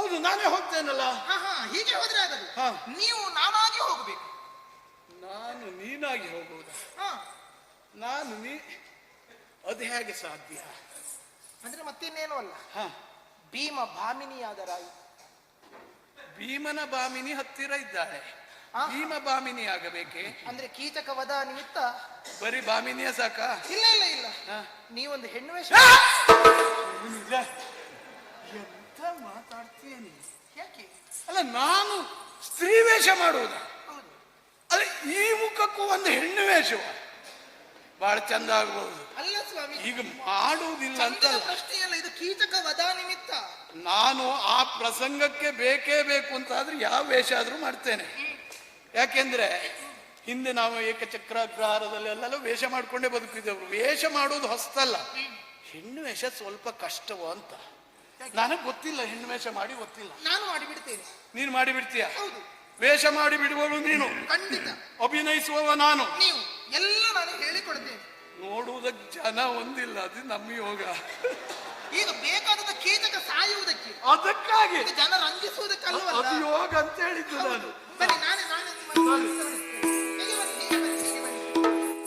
ಹೌದು, ನಾನೇ ಹೋಗ್ತೇನಲ್ಲ. ಹೀಗೆ ಹೋದ್ರೆ ಆಗದು. ಹಾ. ನೀವು ನಾನಾಗಿ ಹೋಗಬೇಕು. ನಾನು ನೀನಾಗಿ ಹೋಗುವುದ? ನಾನು ಅದು ಹೇಗೆ ಸಾಧ್ಯ? ಅಂದ್ರೆ ಮತ್ತಿನ್ನೇನು ಅಲ್ಲ, ಭೀಮ ಭಾಮಿನಿಯಾದರಾಯಿ. ಭೀಮನ ಭಾಮಿನಿ ಹತ್ತಿರ ಇದ್ದಾಳೆ, ಭೀಮ ಭಾಮಿನಿ ಆಗಬೇಕೆ? ಅಂದ್ರೆ ಕೀಚಕ ವಧ ನಿಮಿತ್ತ ಬರೀ ಭಾಮಿನಿಯ ಸಾಕ? ಇಲ್ಲ ಇಲ್ಲ ಇಲ್ಲ, ನೀವೊಂದು ಹೆಣ್ಣು ವೇಷ. ಎಂತ ಮಾತಾಡ್ತೀಯ ನೀ? ಯಾಕೆ? ಅಲ್ಲ, ನಾನು ಸ್ತ್ರೀ ವೇಷ ಮಾಡುವುದ? ಅಲ್ಲ, ಈ ಮುಖಕ್ಕೂ ಒಂದು ಹೆಣ್ಣು ವೇಷವ ಬಹಳ ಚಂದ ಆಗಬಹುದು. ಅಲ್ಲ ಸ್ವಾಮಿ, ಈಗ ಮಾಡುವುದಿಲ್ಲ ಅಂತ ಪ್ರಶ್ನೆಯಲ್ಲ, ಇದು ಕೀಚಕ ವಧ ನಿಮಿತ್ತ. ನಾನು ಆ ಪ್ರಸಂಗಕ್ಕೆ ಬೇಕೇ ಬೇಕು ಅಂತಾದ್ರೆ ಯಾವ ವೇಷ ಆದ್ರೂ ಮಾಡ್ತೇನೆ. ಯಾಕೆಂದ್ರೆ ಹಿಂದೆ ನಾವು ಏಕಚಕ್ರಾಗ್ರಹಾರದಲ್ಲಿ ಅಲ್ಲೆಲ್ಲ ವೇಷ ಮಾಡ್ಕೊಂಡೇ ಬದುಕಿದ್ದೆವು. ವೇಷ ಮಾಡುವುದು ಹೊಸ್ತಲ್ಲ, ಹೆಣ್ಣು ವೇಷ ಸ್ವಲ್ಪ ಕಷ್ಟವೋ ಅಂತ. ನನಗೆ ಗೊತ್ತಿಲ್ಲ, ಹೆಣ್ಣು ವೇಷ ಮಾಡಿ ಗೊತ್ತಿಲ್ಲ. ನಾನು ಮಾಡಿಬಿಡ್ತೇನೆ. ನೀನು ಮಾಡಿಬಿಡ್ತೀಯ? ವೇಷ ಮಾಡಿ ಬಿಡುವಳು ನೀನು, ಖಂಡಿತ. ಅಭಿನಯಿಸುವವ ನಾನು, ನೀವು ಎಲ್ಲ ನಾನು ಹೇಳಿಕೊಡ್ತೇನೆ. ನೋಡುವುದಕ್ಕೆ ಜನ ಒಂದಿಲ್ಲ, ಅದು ನಮ್ಮ ಯೋಗ. ಈಗ ಬೇಕಾದ ಕೀಚಕ ಸಾಯುವುದಕ್ಕೆ, ಅದಕ್ಕಾಗಿ ಜನ ರಂಜಿಸುವುದಕ್ಕಲ್ಲ, ಅದು ಯೋಗ ಅಂತ ಹೇಳಿದ್ದು ನಾನು.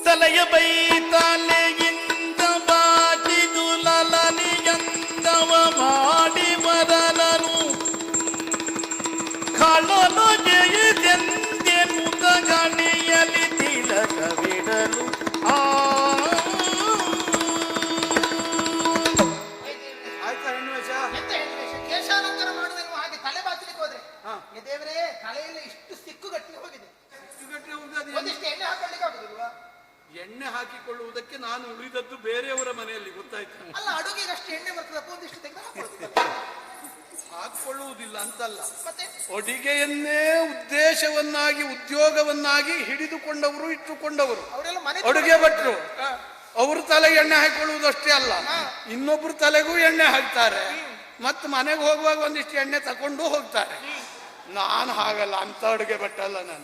ತಲೆಯ ಬೈತಾಲೆಯಿಂದ ಬಾಜಿದು ಲಲನಿಯಂದವ ಮಾಡಿ ಬರಲನು ಕಳಲು ಜಯಿದೆಂದೆ ಮುದಗಣಿಯಲಿ ತಿಲಕವಿಡಲು. ಆಯ್ತಾ ಹೆಣ್ಣು ವೇಷ? ಕೇಶಾಲಂಕಾರ ಮಾಡುವೆನು. ಹಾಗೆ ತಲೆ ಬಾಚಲಿಕ್ಕೆ ಹೋದ್ರೆ ದೇವರೇ, ತಲೆಯೆಲ್ಲ ಇಷ್ಟು ಸಿಕ್ಕು ಗಟ್ಟಿ ಹೋಗಿದೆ. ಒಂದಿಷ್ಟು ಎಣ್ಣೆ ಹಾಕೊಳ್ಳಿಕ್ಕೆ ಆಗುದಿಲ್ವಾ? ಎಣ್ಣೆ ಹಾಕಿಕೊಳ್ಳುವುದಕ್ಕೆ ನಾನು ಉಳಿದದ್ದು ಬೇರೆಯವರ ಮನೆಯಲ್ಲಿ, ಗೊತ್ತಾಯ್ತು? ಅಲ್ಲ, ಅಡುಗೆಗೆ ಅಷ್ಟು ಎಣ್ಣೆ ಬರ್ತದಪ್ಪ, ಒಂದಿಷ್ಟು ತೆಗೆದು ಹಾಕೊಳ್ಳುವುದಿಲ್ಲ ಅಂತಲ್ಲ, ಮತ್ತೆ ಅಡಿಗೆಯನ್ನೇ ಉದ್ದೇಶವನ್ನಾಗಿ ಉದ್ಯೋಗವನ್ನಾಗಿ ಹಿಡಿದುಕೊಂಡವರು, ಇಟ್ಟುಕೊಂಡವರು ಅಡುಗೆ ಭಟ್ರು. ಅವರು ತಲೆಗೆ ಎಣ್ಣೆ ಹಾಕೊಳ್ಳುವುದಷ್ಟೇ ಅಲ್ಲ, ಇನ್ನೊಬ್ರು ತಲೆಗೂ ಎಣ್ಣೆ ಹಾಕ್ತಾರೆ, ಮತ್ತು ಮನೆಗೆ ಹೋಗುವಾಗ ಒಂದಿಷ್ಟು ಎಣ್ಣೆ ತಕೊಂಡು ಹೋಗ್ತಾರೆ. ನಾನು ಹಾಗಲ್ಲ, ಅಂತ ಅಡುಗೆ ಭಟ್ಟಲ್ಲ ನಾನು.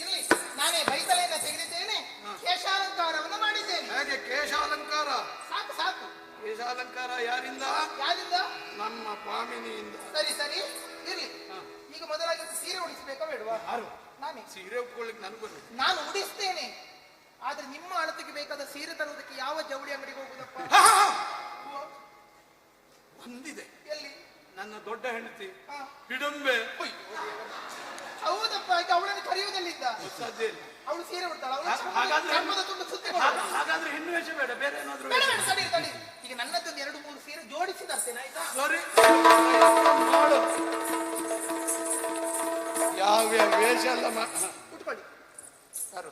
ಇರ್ಲಿ, ನಾನೇ ಬೈತಲೆಯನ್ನ ತೆಗೆದಿದ್ದೇನೆ, ಕೇಶಾಲಂಕಾರವನ್ನು ಮಾಡಿದ್ದೇನೆ. ಹಾಗೆ ಕೇಶಾಲಂಕಾರ ಸಾಕು ಸಾಕು. ಕೇಶಾಲಂಕಾರ ಯಾರಿಂದ? ಯಾರಿಂದ? ನಮ್ಮ ಭಾಮಿನಿಯಿಂದ. ಸರಿ ಸರಿ, ಇರ್ಲಿ. ಈಗ ಮೊದಲಾಗಿ ಸೀರೆ ಉಡಿಸ್ಬೇಕಾ ಬೇಡವಾ? ನಾನೇ ಸೀರೆ ಉಟ್ಕೊಳ್ಳಿಕ್ಕೆ ನನಗೂ ನಾನು ಉಡಿಸ್ತೇನೆ. ಆದ್ರೆ ನಿಮ್ಮ ಅಳತೆಗೆ ಬೇಕಾದ ಸೀರೆ ತರುವುದಕ್ಕೆ ಯಾವ ಜವಳಿ ಅಂಗಡಿಗೆ ಹೋಗುದಪ್ಪ? ಬಂದಿದೆ. ಎಲ್ಲಿ? ನನ್ನ ದೊಡ್ಡ ಹೆಂಡತಿ ಹಿಡಂಬೆ. ಹೌದಪ್ಪ, ಈಗ ಅವಳನ್ನು ಕರೆಯುವುದಲ್ಲಿದ್ದ. ಸಾಧ್ಯ ಇಲ್ಲ, ಅವಳು ಸೀರೆ ಉಡ್ತಾಳ. ಹಾಗಾದ್ರೆ ಹೆಣ್ಣು ವೇಷ ಬೇಡ, ಬೇರೆ ಏನಾದ್ರು. ತಡಿ ತಡಿ, ಈಗ ನನ್ನದೊಂದು 2-3 ಸೀರೆ ಜೋಡಿಸಿ ತರ್ತೇನೆ, ಆಯ್ತಾ? ಸರಿ, ಮಾಡು. ಯಾವ ವೇಷ ಎಲ್ಲ ಉಟ್ಕೊಳ್ಳಿ. ಯಾರು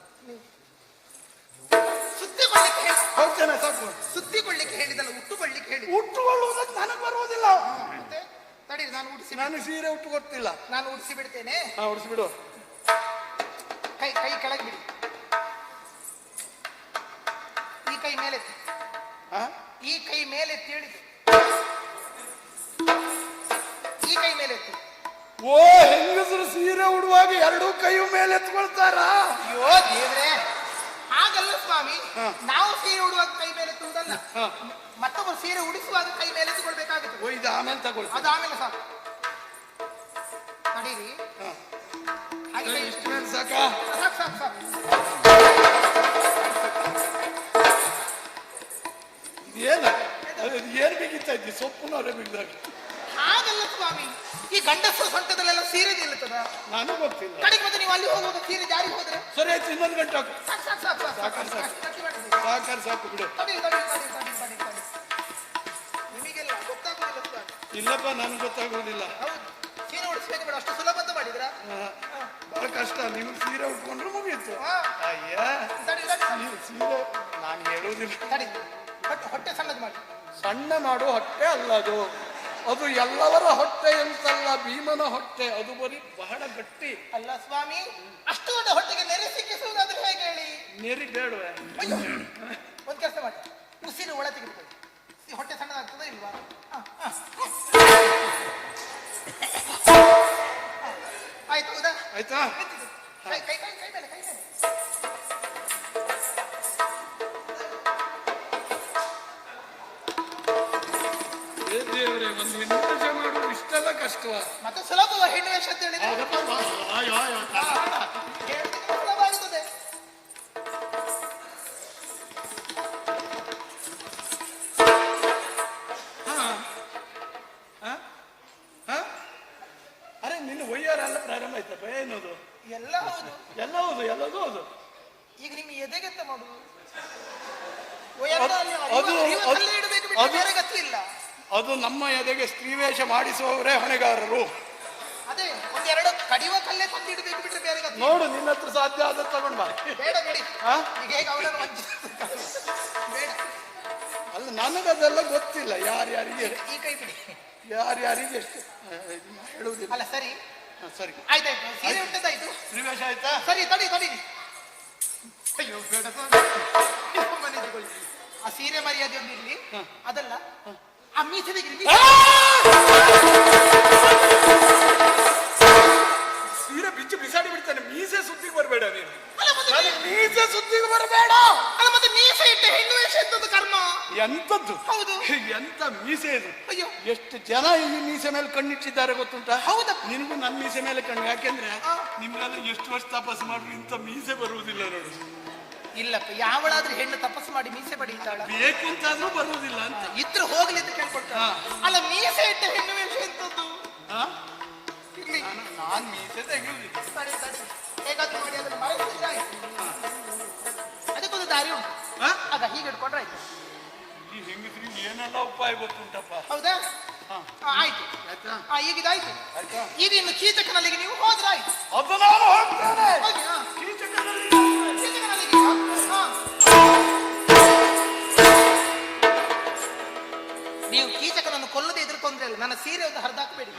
ಸುತ್ತಿಕೊಳ್ಳಿಕ್ಕೆ ಹೋಗ್ತೇನೆ? ಸಾಕು. ಸುತ್ತಿಕೊಳ್ಳಿಕ್ಕೆ ಹೇಳಿದಲ್ಲ, ಉಟ್ಟುಕೊಳ್ಳಿಕ್ಕೆ ಹೇಳಿ. ಉಟ್ಟುಕೊಳ್ಳುವುದಕ್ಕೆ ನನಗೆ ಬರುವುದಿಲ್ಲ. ಮತ್ತೆ ತಡಿ, ನಾನು ಉಡಿಸಿ. ನಾನು ಸೀರೆ ಉಟ್ಟು ಗೊತ್ತಿಲ್ಲ. ನಾನು ಉಡಿಸಿ ಬಿಡ್ತೇನೆ. ಉಡಿಸಿಬಿಡು. ಕೈ ಕೈ ಕೆಳಗೆ ಬಿಡಿ. ಈ ಕೈ ಮೇಲೆ, ಈ ಕೈ ಮೇಲೆ ಹೇಳಿದ್ದು, ಈ ಕೈ ಮೇಲೆ ಎತ್ತಿ. ಓ, ಹೆಂಗಸರು ಸೀರೆ ಉಡುವಾಗ ಎರಡೂ ಕೈ ಮೇಲೆ ಎತ್ಕೊಳ್ತಾರ? ಅಯ್ಯೋ ದೇವ್ರೆ, ಹಾಗಲ್ಲ ಸ್ವಾಮಿ. ನಾವು ಸೀರೆ ಉಡುವಾಗ ಕೈ ಮೇಲೆ ಎತ್ತುವುದಲ್ಲ, ಮತ್ತೊಬ್ಬರು ಸೀರೆ ಉಡಿಸುವಾಗ ಕೈ ಮೇಲೆ ಎತ್ತುಕೊಳ್ಬೇಕಾಗುತ್ತೆ. ಇದು ಆಮೇಲೆ ತಗೊಳ್ಳಿ, ಅದು ಆಮೇಲೆ ಸಾಕು. ನಡೀರಿ. ಇಷ್ಟು ಮೇಲೆ ಸಾಕ? ಸಾಕು ಸಾಕು ಸಾಕು. ಏನ್ ಬೇಕಿತ್ತಾ ಇದ್ದಿ? ಸೊಪ್ಪುನವರೇ ಬಿಡ್ದಾಗ. ಹಾಗಲ್ಲ ಸ್ವಾಮಿ, ಈ ಗಂಡಸರ ಸೊಂಟದಲ್ಲೆಲ್ಲ ಸೀರೆ ನಿಲ್ಲುತ್ತದ? ನಾನು ಗೊತ್ತಿಲ್ಲ. ಕಡೆಗೆ ಮತ್ತೆ ನೀವು ಅಲ್ಲಿ ಹೋಗುವಾಗ ಸೀರೆ ಜಾರಿ ಹೋದ್ರೆ? ಸರಿ ಆಯ್ತು, ಇನ್ನೊಂದು ಗಂಟೆ ಹಾಕು. ಸಾಕು ಸಾಕು ಸಾಕು ಸಾಕಾರು ಸಾಕು ಬಿಡು. ನಿಮಗೆಲ್ಲ ಗೊತ್ತಾಗುದಿಲ್ಲ ಸ್ವಾಮಿ. ಇಲ್ಲಪ್ಪ, ನನಗೆ ಗೊತ್ತಾಗುವುದಿಲ್ಲ. ಹೌದು, ಸೀರೆ ಉಡಿಸ್ಬೇಕು ಬೇಡ, ಅಷ್ಟು ಸುಲಭ ಅಂತ ಮಾಡಿದ್ರ? ಬಹಳ ಕಷ್ಟ. ನಿಮ್ಗೆ ಸೀರೆ ಉಟ್ಕೊಂಡ್ರೆ ಮುಗಿಯಿತು. ಅಯ್ಯ, ಸೀರೆ ನಾನು ಹೇಳುವುದಿಲ್ಲ. ಹೊಟ್ಟೆ ಸಣ್ಣದು ಮಾಡಿ. ಸಣ್ಣ ಮಾಡು ಹೊಟ್ಟೆ ಅಲ್ಲ ಅದು, ಅದು ಎಲ್ಲವರ ಹೊಟ್ಟೆ ಅಂತಲ್ಲ, ಭೀಮನ ಹೊಟ್ಟೆ. ಅದು ಬರೀ ಬಹಳ ಗಟ್ಟಿ ಅಲ್ಲ ಸ್ವಾಮಿ. ಅಷ್ಟು ದೊಡ್ಡ ಹೊಟ್ಟೆಗೆ ನೆರೆ ಸಿಕ್ಕಿಸುವುದಾದ್ರೆ ಹೇಗೆ ಹೇಳಿ? ನೆರಿ ಬೇಡವೆ? ಒಂದ್ ಕೆಲಸ ಮಾಡಿ, ಉಸಿರು ಒಳ ತೆಗೆದುಕೊಳ್ಳಿ. ಹೊಟ್ಟೆ ಸಣ್ಣದಾಗ್ತದ ಇಲ್ವಾ? ಆಯ್ತು, ಹೌದಾ? ಆಯ್ತಾ? ಕೈ ಕೈ ಕೈ ಕೈ ಮೇಲೆ, ಕೈ ಮೇಲೆ. ದೇವರೇ, ಒಂದು ವಿನ್ಯಾಸ ಮಾಡುವುದು ಇಷ್ಟೆಲ್ಲ ಕಷ್ಟ. ಕಷ್ಟವ? ಮತ್ತೆ ಸುಲಭವ ಹೆಣ್ಣು ವೇಷ ಅಂತ ಹೇಳಿದ್ರೆ ಹೌದಪ್ಪ, ಅಯ್ಯೋ, ಅಯ್ಯೋ. ಹೇಳ್ಲಿಕ್ಕೆ ಸುಲಭ ಆಗ್ತದೆ. ಅರೆ ನಿನ್ನ ಒಯ್ಯಾರ ಎಲ್ಲ ಪ್ರಾರಂಭ ಆಯ್ತಪ್ಪ. ಏನದು? ಎಲ್ಲ ಹೌದು, ಎಲ್ಲ ಹೌದು, ಎಲ್ಲದೂ ಹೌದು. ಈಗ ನಿಮ್ಮ ಎದೆಗೆಂತ ಮಾಡುದು? ಬೇರೆ ಗತಿ ಇಲ್ಲ. ಅದು ನಮ್ಮ ಎದೆಗೆ ಸ್ತ್ರೀವೇಷ ಮಾಡಿಸುವವರೇ ಹೊಣೆಗಾರರು. ಅದೇ ಒಂದೆರಡು ಕಡಿಯುವ ಕಲ್ಲೇ ತಂದಿಡ್ಬೇಕು ಬಿಟ್ರೆ ಬೇರೆ ಗತಿ. ನೋಡು, ನಿನ್ನ ಹತ್ರ ಸಾಧ್ಯ ಆದ ತಗೊಂಡ್ ಬಾ. ಬೇಡ ಬಿಡಿ, ಈಗ ಹೇಗೆ ಅವನನ್ನು ಬೇಡ. ಅಲ್ಲ, ನನಗದೆಲ್ಲ ಗೊತ್ತಿಲ್ಲ. ಯಾರ್ಯಾರಿಗೆ ಈ ಕೈ ಬಿಡಿ, ಯಾರ್ಯಾರಿಗೆ ಎಷ್ಟು ಹೇಳುವುದಿಲ್ಲ. ಅಲ್ಲ ಸರಿ ಸರಿ, ಆಯ್ತಾಯ್ತು. ಸೀರೆ ಉಂಟದಾಯ್ತು, ಸ್ತ್ರೀವೇಷ ಆಯ್ತಾ? ಸರಿ ತಡಿ. ಅಯ್ಯೋ ಬೇಡ, ಮನೆಗೆ ಆ ಸೀರೆ ಮರ್ಯಾದೆ ಒಂದಿರ್ಲಿ, ಅದಲ್ಲ ಆ ಮೀಸೆ ತೆಗಿರಿ. ಸೀರೆ ಬಿಚ್ಚು ಬಿಸಾಡಿ ಬಿಡ್ತಾನೆ. ಮೀಸೆ ಸುದ್ದಿಗೆ ಬರಬೇಡ ನೀನು. ಅಲ್ಲ ಮತ್ತೆ ಮೀಸೆ ಸುದ್ದಿಗೆ ಬರಬೇಡ. ಅಲ್ಲ ಮತ್ತೆ ಮೀಸೆ ಇಟ್ಟೆ ಹೆಣ್ಣು ವೇಷ ಎಂತದ್ದು ಕರ್ಮ? ಎಂತದ್ದು? ಹೌದು. ಎಂತ ಮೀಸೆ ಇದು? ಅಯ್ಯೋ, ಎಷ್ಟು ಜನ ಈ ಮೀಸೆ ಮೇಲೆ ಕಣ್ಣಿಟ್ಟಿದ್ದಾರೆ ಗೊತ್ತುಂಟಾ? ಹೌದಾ? ನಿನಗೂ ನನ್ನ ಮೀಸೆ ಮೇಲೆ ಕಣ್ಣು. ಯಾಕೆಂದ್ರೆ ನಿಮ್ಗೆಲ್ಲ ಎಷ್ಟು ವರ್ಷ ತಪಸ್ಸು ಮಾಡ್ರು ಇಂಥ ಮೀಸೆ ಬರುವುದಿಲ್ಲ ನೋಡು. ಇಲ್ಲಪ್ಪ, ಯಾವಳಾದ್ರೂ ಹೆಣ್ಣು ತಪಸ್ಸು ಮಾಡಿ ಮೀಸೆ ಬಡಿತಾಳ? ಬೇಕು ಅಂತಾದ್ರೂ ಬರುವುದಿಲ್ಲ ಅಂತ. ಇದ್ರು ಹೋಗ್ಲಿ ಅಂತ ಕೇಳ್ಕೊಳ್ತಾಳ. ಅಲ್ಲ ಮೀಸೆ ಇಟ್ಟ ಹೆಣ್ಣು ವೇಷ ಎಂತದ್ದು? ಇರ್ಲಿ, ನಾನ್ ಮೀಸೆ ತೆಗೆಯುವುದಿಲ್ಲ. ತಡಿ ಹೇಗಾದ್ರೂ ಮಾಡಿ ಅದನ್ನು ಮರೆಸಿದ್ರೆ ಆಯ್ತು. ಅದಕ್ಕೊಂದು ದಾರಿ ಉಂಟು. ಆಗ ಹೀಗೆ ಇಟ್ಕೊಂಡ್ರೆ ಆಯ್ತು. ಈ ಹೆಂಗಸ್ರಿಗೆ ಏನೆಲ್ಲ ಉಪಾಯ ಗೊತ್ತುಂಟಪ್ಪ. ಹೌದಾ? ಆಯ್ತು. ಆಯ್ತಾ? ಈಗ ಇದಾಯ್ತು. ಆಯ್ತಾ? ಈಗ ಇನ್ನು ಕೀಚಕನಲ್ಲಿಗೆ ನೀವು ಹೋದ್ರೆ ಆಯ್ತು. ಅದು ನಾನು ಹೋಗ್ತೇನೆ. ಹೋಗಿ, ಕೀಚಕನಲ್ಲಿ ಕೀಚಕನಲ್ಲಿಗೆ. ನೀವು ಕೀಚಕನನ್ನು ಕೊಲ್ಲದೆ ಇದ್ರೆ ತೊಂದ್ರೆ ಇಲ್ಲ. ನನ್ನ ಸೀರೆ ಒಂದು ಹರಿದಾಕಬೇಡಿ.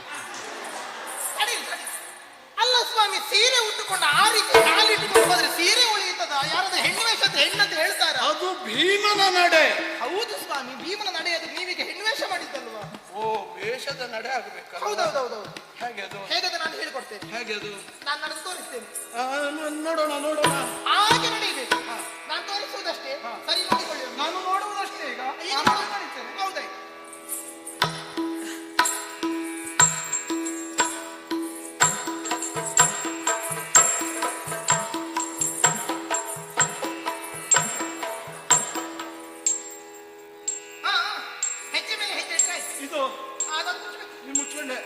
ಅಲ್ಲ ಸ್ವಾಮಿ, ಸೀರೆ ಉಟ್ಟುಕೊಂಡು ಆ ರೀತಿ ಕಾಲಿಟ್ಟುಕೊಂಡು ಹೋದ್ರೆ ಸೀರೆ ಉಳಿಯುತ್ತದ? ಯಾರಾದ್ರೂ ಹೆಣ್ಣು ವೇಷ ಅಂತ ಹೆಣ್ಣಂತ ಹೇಳ್ತಾರ? ಅದು ಭೀಮನ ನಡೆ. ಹೌದು ಸ್ವಾಮಿ, ಭೀಮನ ನಡೆ. ಅದು ನೀವೀಗ ಹೆಣ್ಣು ವೇಷ ಮಾಡಿದ್ದಲ್ವಾ? ಓ, ವೇಷದ ನಡೆ ಆಗ್ಬೇಕಲ್ಲ? ಹೌದೌದೌದು. ಹೇಗೆ ಅದು? ಹೇಗದ ನಾನು ಹೇಳಿಕೊಡ್ತೇನೆ. ಹೇಗೆ ಅದು? ನಾನು ನಡೆದು ತೋರಿಸ್ತೇನೆ. ನೋಡೋಣ. ಹಾಗೆ ನಡೆಯಬೇಕು. ನಾನು ತೋರಿಸುವುದಷ್ಟೇ, ಸರಿ ನೋಡಿಕೊಳ್ಳಿ. ನಾನು ನೋಡುವುದಷ್ಟೇ. ಈಗ ನಡೀತೇನೆ. ಹೌದಾಯ್ತು. ಹೆಜ್ಜೆ ಮೇಲೆ ಹೆಜ್ಜೆ ಇಟ್ಟಾಯ್ತು. ಇದು ಅದೊಂದು ನೀವು ಮುಚ್ಕೊಂಡೆ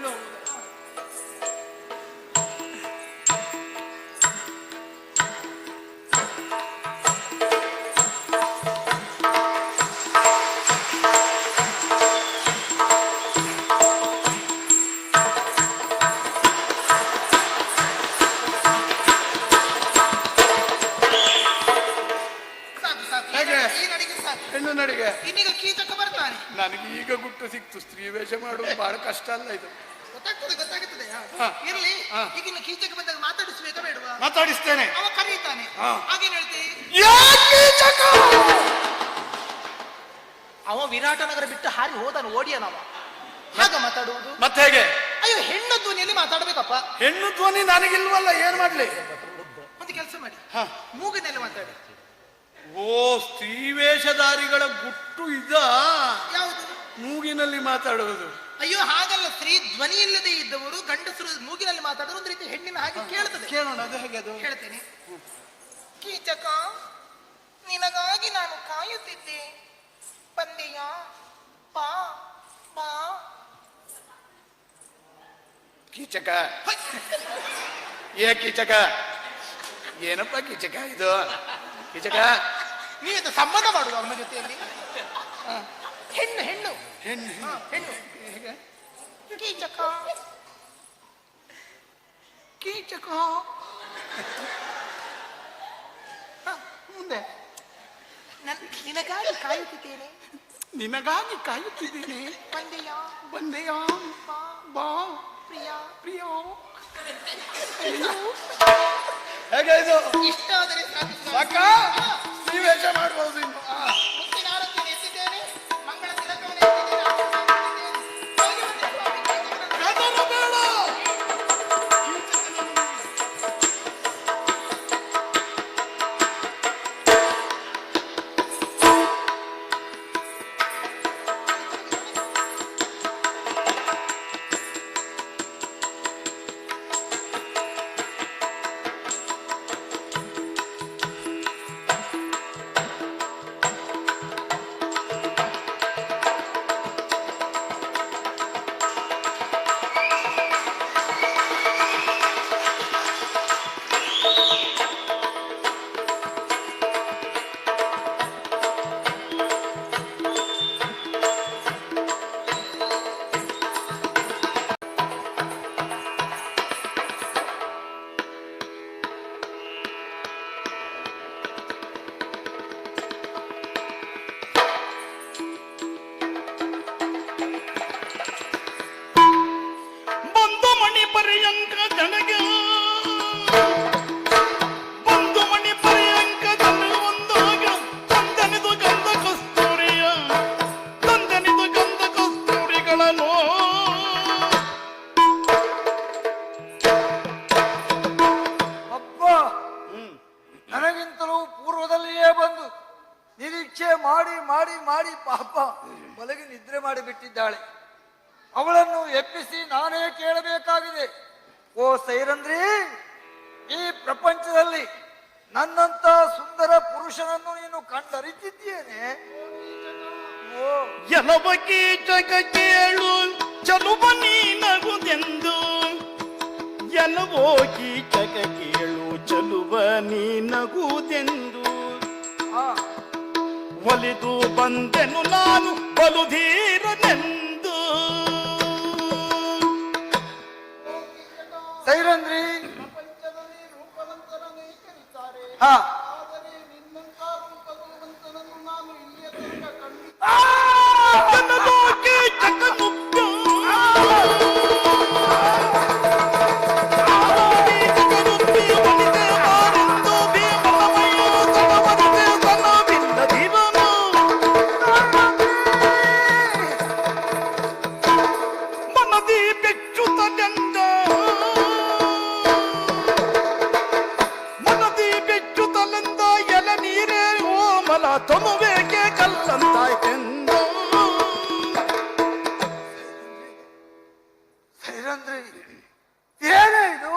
ಹೋಗುದು. ಹೆಣ್ಣು ನಡಿಗೆ. ಇನ್ನೀಗ ಕೀಚಕ ಬರ್ತಾನೆ. ನನಗೆ ಈಗ ಗುಟ್ಟು ಸಿಕ್ತು. ಸ್ತ್ರೀ ವೇಷ ಮಾಡುವುದು ಬಹಳ ಕಷ್ಟ ಅಲ್ಲ ಇದು. ಗೊತ್ತಾಗ್ತದೆ. ಇರ್ಲಿ, ಈಗಿನ ಕೀಚಕ ಬಂದಾಗ ಮಾತಾಡಿಸ್ಬೇಕಾ ಬೇಡವಾ? ಮಾತಾಡಿಸ್ತೇನೆ. ಅವ ಕರೀತಾನೆ. ಹಾಗೇನ್ ಹೇಳ್ತಿ? ಅವ ವಿರಾಟನಗರ ಬಿಟ್ಟು ಹಾರಿ ಹೋದನು, ಓಡಿಯನವ. ಹಾಗ ಮಾತಾಡುವುದು ಮತ್ತೆ ಹೇಗೆ? ಅಯ್ಯೋ, ಹೆಣ್ಣು ಧ್ವನಿಯಲ್ಲಿ ಮಾತಾಡ್ಬೇಕಪ್ಪ. ಹೆಣ್ಣು ಧ್ವನಿ ನನಗಿಲ್ವಲ್ಲ, ಏನ್ ಮಾಡ್ಲಿ? ಒಂದು ಕೆಲಸ ಮಾಡಿ, ಮೂಗಿನಲ್ಲಿ ಮಾತಾಡಿ. ಓ, ಸ್ತ್ರೀ ವೇಷಧಾರಿಗಳ ಗುಟ್ಟು ಇದ? ಯಾವುದು? ಮೂಗಿನಲ್ಲಿ ಮಾತಾಡುವುದು. ಅಯ್ಯೋ ಹಾಗಲ್ಲ, ಸ್ತ್ರೀ ಧ್ವನಿ ಇಲ್ಲದೆ ಇದ್ದವರು ಗಂಡಸರು ಮೂಗಿನಲ್ಲಿ ಮಾತಾಡೋದು ಒಂದು ರೀತಿ ಹೆಣ್ಣಿನ ಹಾಗೆ ಕೇಳ್ತದೆ. ಕೇಳೋಣ, ಅದು ಹೇಗೆ? ಅದು ಹೇಳ್ತೇನೆ. ಕೀಚಕ, ನಿನಗಾಗಿ ನಾನು ಕಾಯುತ್ತಿದ್ದೆ, ಬಂದೆಯಾ? ಬಾ ಬಾ. ಕೀಚಕ, ಕೀಚಕ, ಏನಪ್ಪ ಕೀಚಕ ಇದು? ಕೀಚಕ, ನೀನು ಸಂಬಂಧ ಮಾಡುವ ಅವನ ಜೊತೆಯಲ್ಲಿ. ಹೆಣ್ಣು ಹೆಣ್ಣು ಹೆಣ್ಣು ಹೆಣ್ಣು. ಕೀಚಕ, ಕೀಚಕ. ಮುಂದೆ ನಿನಗಾಗಿ ಕಾಯುತ್ತಿದ್ದೇನೆ. ನಿನಗಾಗಿ ಕಾಯುತ್ತಿದ್ದೇನೆ. ಬಂದೆಯಾ? ಬಂದೆಯಾ? ಬಾ ಪ್ರಿಯ ಪ್ರಿಯ. ಹೇಗೆ ಇದು? ಇಷ್ಟ ಆದರೆ ಸಾಕ? ಸ್ತ್ರೀ ವೇಷ ಮಾಡಬಹುದು ಇನ್ನು. ಮುತ್ತಿನ ಆರತಿಯನ್ನು ಎತ್ತಿದ್ದೇನೆ, ಮಂಗಳ ತಿಲಕವನ್ನು ಎತ್ತಿದ್ದೇನೆ, ಹೋಗಿ ಬಂದೆ ಸ್ವಾಮಿ. ಬೇಡ. ಪರ್ಯಂಕ ಜನಗೆ ಬಂದು ಮಣಿ ಪರ್ಯಂಕ ಜನ ಒಂದಾಗ ತಂದನಿದು ಗಂಧ ಕಸ್ತೂರಿಯ ತಂದನಿದು ಗಂಧ ಕಸ್ತೂರಿಗಳನ್ನು ಅಪ್ಪ ನನಗಿಂತಲೂ ಪೂರ್ವದಲ್ಲಿಯೇ ಬಂದು ನಿರೀಕ್ಷೆ ಮಾಡಿ ಮಾಡಿ ಮಾಡಿ ಪಾಪ ಮಲಗಿ ನಿದ್ರೆ ಮಾಡಿ ಬಿಟ್ಟಿದ್ದಾಳೆ. ಅವಳನ್ನು ಎಬ್ಬಿಸಿ ನಾನೇ ಕೇಳಬೇಕಾಗಿದೆ. ಓ ಸೈರಂದ್ರಿ, ಈ ಪ್ರಪಂಚದಲ್ಲಿ ನನ್ನಂತ ಸುಂದರ ಪುರುಷನನ್ನು ನೀನು ಕಂಡರಿತಿದ್ದೇನೆ. ಓ ಎಲವ ಕೀಚಕ ಕೇಳು ಚಲುವ ನೀನಗುದೆಂದು ಎಲವೋ ಕೀಚಕ ಕೇಳು ಚಲುವ ನೀನಗುದೆಂದು ಆ, ಒಲಿದು ಬಂದೆನು ನಾನು ಬಲು ಧೀರನೆಂದು. ಸೈರಂದ್ರಿ ಪ್ರಪಂಚದಲ್ಲಿ ರೂಪವಂತರನ್ನೇ ಕರೀತಾರೆ, ಹಾ ಆದರೆ ನಿನ್ನಂತ ರೂಪವಂತನನ್ನು ನಾನು ಇಲ್ಲಿಯ ತನಕ ಕಂಡಿಲ್ಲ. ಎಲವೋ ಕೀಚಕ ಮುಗ್ಧ ತನುವೇಕೆ ಕಲ್ಲಂತಾಯ್ತೆಂದು. ಸೈರಂದ್ರಿ, ಏನೇ ಇದು?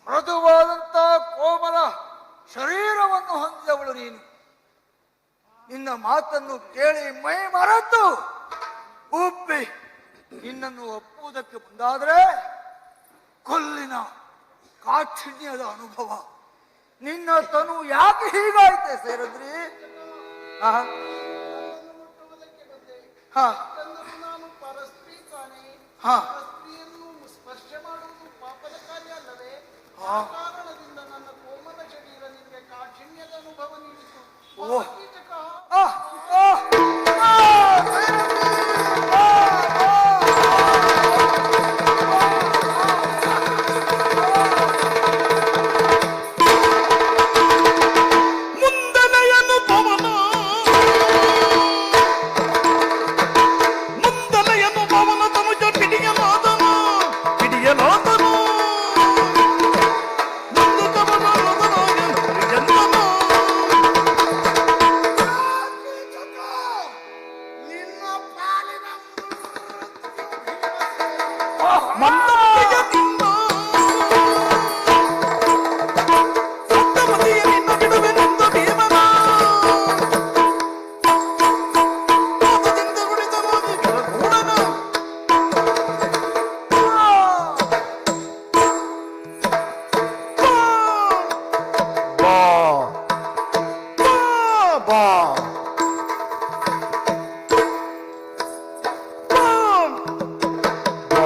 ಮೃದುವಾದಂತ ಕೋಮಲ ಶರೀರವನ್ನು ಹೊಂದಿದವಳು ನೀನು. ನಿನ್ನ ಮಾತನ್ನು ಕೇಳಿ ಮೈ ಮರೆತು ಉಪ್ಪಿ ನಿನ್ನನ್ನು ಒಪ್ಪುವುದಕ್ಕೆ ಮುಂದಾದ್ರೆ ಕೊಲ್ಲಿನ ಕಾಠಿಣ್ಯದ ಅನುಭವ. ನಿನ್ನ ತನು ಯಾಕೆ ಹೀಗಾಯ್ತೆ ಸೈರಂದ್ರಿ? ಹಾ ಮುಟ್ಟುವುದಕ್ಕೆ ಬಂದೆ. ಹಾ ಯಾಕಂದರೆ ನಾನು ಪರಸ್ತ್ರೀ ತಾನೆ. ಹಾ ಪರಸ್ತ್ರೀಯನ್ನು ಸ್ಪರ್ಶ ಮಾಡುವುದು ಪಾಪದ ಕಾರ್ಯ ಅಲ್ಲವೇ? ಹಾ. ಆ ಕಾರಣದಿಂದ ನನ್ನ ಕೋಮಲ ಶರೀರ ನಿಮಗೆ ಕಾಠಿಣ್ಯದ ಅನುಭವ ನೀಡಿತು. ಓ. ಕೀಚಕ, ಆ, ಆ, ಆ, ಸೈರಂದ್ರಿ! ಆ, ಆ, ಮುಂದಲೆಯನು ಪವನ ಮುಂದಲೆಯನು ಪವನ ತನುಜ ಪಿಡಿಯಲಾದನು ಪಿಡಿಯಲಾದನು ಮುಂದು ಕವನ ಜನ್ಮನು ನಿನ್ನ ಪಾಲಿನ ಮಂದಮತಿಯ ನಿನ್ನ ಸಪ್ತಮತಿಯ ನಿನ್ನ ಬಿಡುವೆನೆಂದು ಭೀಮನ ಪಾದದಿಂದ ಉಳಿದವಾಗಿ ಗೂಢನ ಬಾ ಬಾ ಬಾ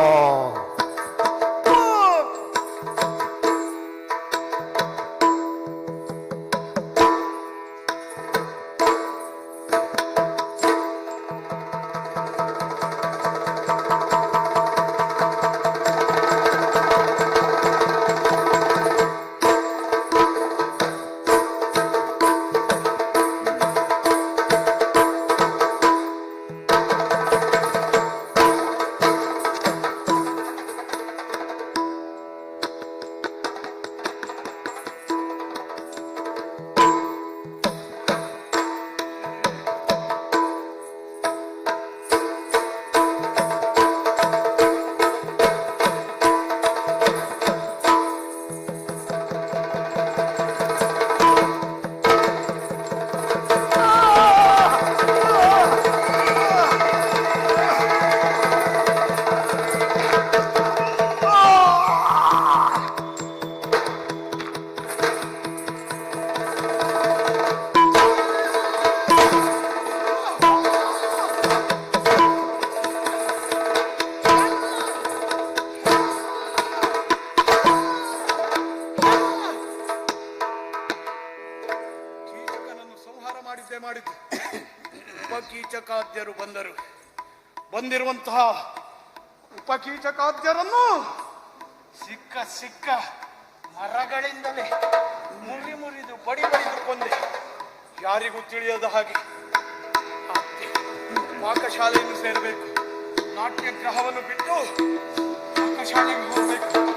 ಉಪಕೀಚಕಾದ್ಯರು ಬಂದರು. ಬಂದಿರುವಂತಹ ಉಪಕೀಚಕಾದ್ಯರನ್ನು ಸಿಕ್ಕ ಸಿಕ್ಕ ಮರಗಳಿಂದಲೇ ಮುರಿದು ಬಡಿದು ಕೊಂದೆ. ಯಾರಿಗೂ ತಿಳಿಯದ ಹಾಗೆ ಅತ್ತೆ ಪಾಕಶಾಲೆಯನ್ನು ಸೇರಬೇಕು. ನಾಟ್ಯ ಗ್ರಹವನ್ನು ಬಿಟ್ಟು ಪಾಕಶಾಲೆಗೆ ಹೋಗಬೇಕು.